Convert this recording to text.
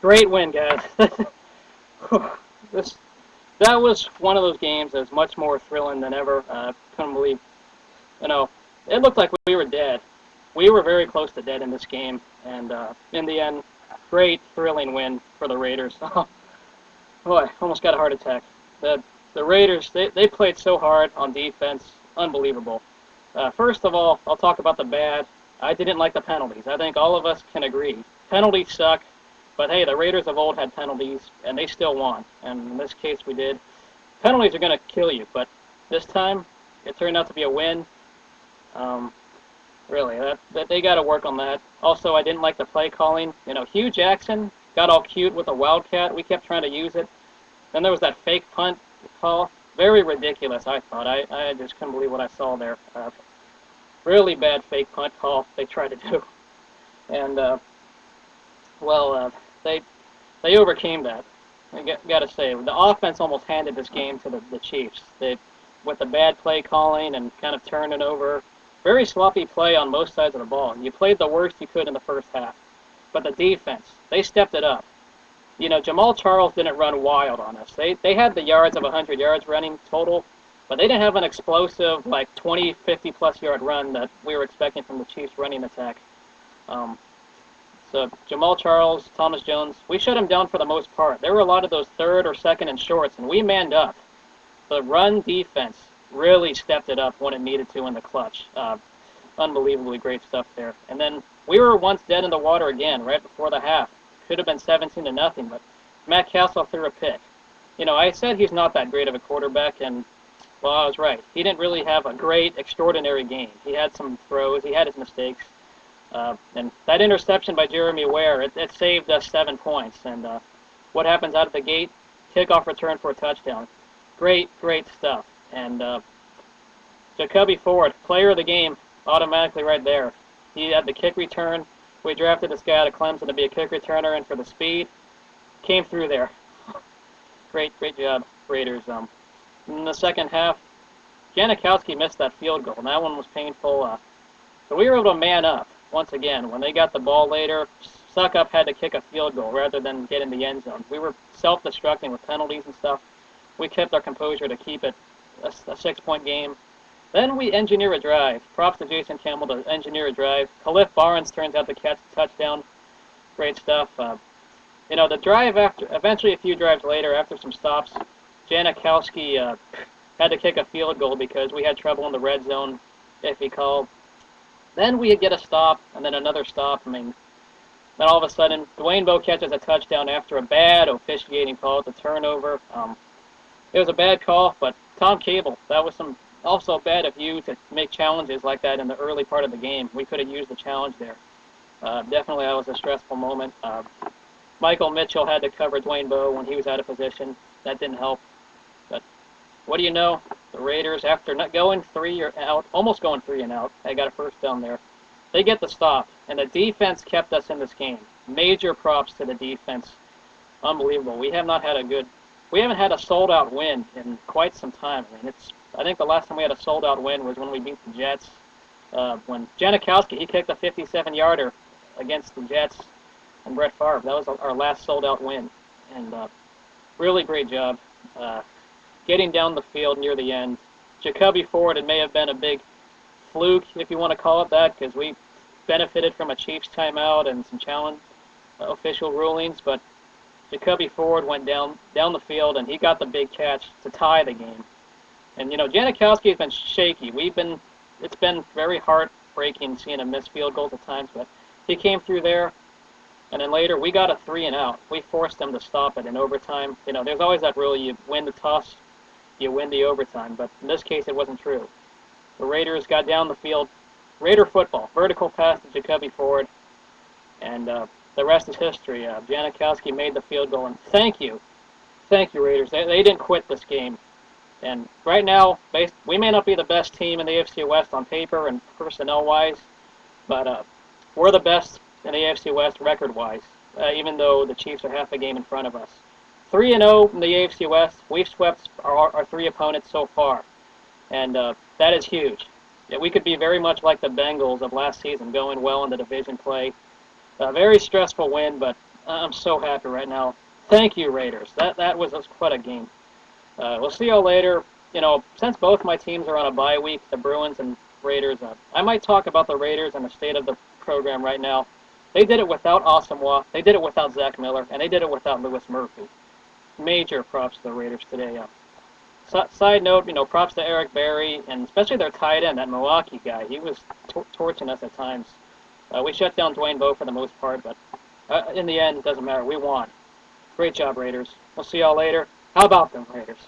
Great win, guys. this that was one of those games that was much more thrilling than ever. Couldn't believe, you know, it looked like we were dead. We were very close to dead in this game, and in the end, great thrilling win for the Raiders. Boy, almost got a heart attack. The Raiders, they played so hard on defense, unbelievable. First of all, I'll talk about the bad. I didn't like the penalties. I think all of us can agree. Penalties suck, but hey, the Raiders of old had penalties, and they still won. And in this case, we did. Penalties are going to kill you, but this time, it turned out to be a win. Really, that they got to work on that. Also, I didn't like the play calling. Hugh Jackson got all cute with the Wildcat. We kept trying to use it. Then there was that fake punt call. Very ridiculous, I thought. I just couldn't believe what I saw there. Really bad fake punt call they tried to do. And, they overcame that. I got to say, the offense almost handed this game to the Chiefs. With the bad play calling and kind of turning over. Very sloppy play on both sides of the ball. You played the worst you could in the first half. But the defense, they stepped it up. Jamal Charles didn't run wild on us. They had the yards of 100 yards running total, but they didn't have an explosive, 20, 50-plus yard run that we were expecting from the Chiefs running attack. So Jamal Charles, Thomas Jones, we shut them down for the most part. There were a lot of those third or second and shorts, and we manned up. The run defense really stepped it up when it needed to in the clutch. Unbelievably great stuff there. And then we were once dead in the water again right before the half. Could have been 17-0, but Matt Castle threw a pick. I said he's not that great of a quarterback, and, well, I was right. He didn't really have a great, extraordinary game. He had some throws. He had his mistakes. And that interception by Jeremy Ware, it saved us 7 points. And what happens out of the gate? Kickoff return for a touchdown. Great, great stuff. And Jacoby Ford, player of the game, automatically right there. He had the kick return. We drafted this guy out of Clemson to be a kick returner, and for the speed, came through there. Great job, Raiders. In the second half, Janikowski missed that field goal, and that one was painful. So we were able to man up once again. When they got the ball later, Suckup had to kick a field goal rather than get in the end zone. We were self-destructing with penalties and stuff. We kept our composure to keep it a 6-point game. Then we engineer a drive. Props to Jason Campbell to engineer a drive. Khalif Barnes turns out to catch the touchdown. Great stuff. The drive eventually a few drives later, after some stops, Janikowski had to kick a field goal because we had trouble in the red zone, if he called. Then we get a stop, and then another stop. Then all of a sudden, Dwayne Bowe catches a touchdown after a bad officiating call at the turnover. It was a bad call, but Tom Cable, that was also bad of you to make challenges like that in the early part of the game. We could have used the challenge there. Definitely that was a stressful moment. Michael Mitchell had to cover Dwayne Bowe when he was out of position. That didn't help. But what do you know? The Raiders, after not going 3 or out, almost going 3 and out, they got a first down there. They get the stop, and the defense kept us in this game. Major props to the defense. Unbelievable. We haven't had a sold-out win in quite some time. I think the last time we had a sold-out win was when we beat the Jets. When Janikowski, he kicked a 57-yarder against the Jets and Brett Favre. That was our last sold-out win. And really great job getting down the field near the end. Jacoby Ford, it may have been a big fluke, if you want to call it that, because we benefited from a Chiefs timeout and some challenge official rulings, but Jacoby Ford went down the field, and he got the big catch to tie the game. And, Janikowski has been shaky. It's been very heartbreaking seeing him miss field goals at times, but he came through there, and then later we got a 3 and out. We forced them to stop it in overtime. There's always that rule, you win the toss, you win the overtime, but in this case it wasn't true. The Raiders got down the field, Raider football, vertical pass to Jacoby Ford, and the rest is history. Janikowski made the field goal, and thank you, Raiders. They didn't quit this game. And right now, we may not be the best team in the AFC West on paper and personnel-wise, but we're the best in the AFC West record-wise, even though the Chiefs are half a game in front of us. 3-0 in the AFC West. We've swept our 3 opponents so far, and that is huge. Yeah, we could be very much like the Bengals of last season, going well in the division play. A very stressful win, but I'm so happy right now. Thank you, Raiders. That was quite a game. We'll see y'all later. You know, since both my teams are on a bye week, the Bruins and Raiders, I might talk about the Raiders and the state of the program right now. They did it without Asamoah, they did it without Zach Miller, and they did it without Lewis Murphy. Major props to the Raiders today. Side note, you know, props to Eric Berry, and especially their tight end, that Milwaukee guy. He was torching us at times. We shut down Dwayne Bowe for the most part, but in the end, it doesn't matter. We won. Great job, Raiders. We'll see y'all later. How about them, Raiders?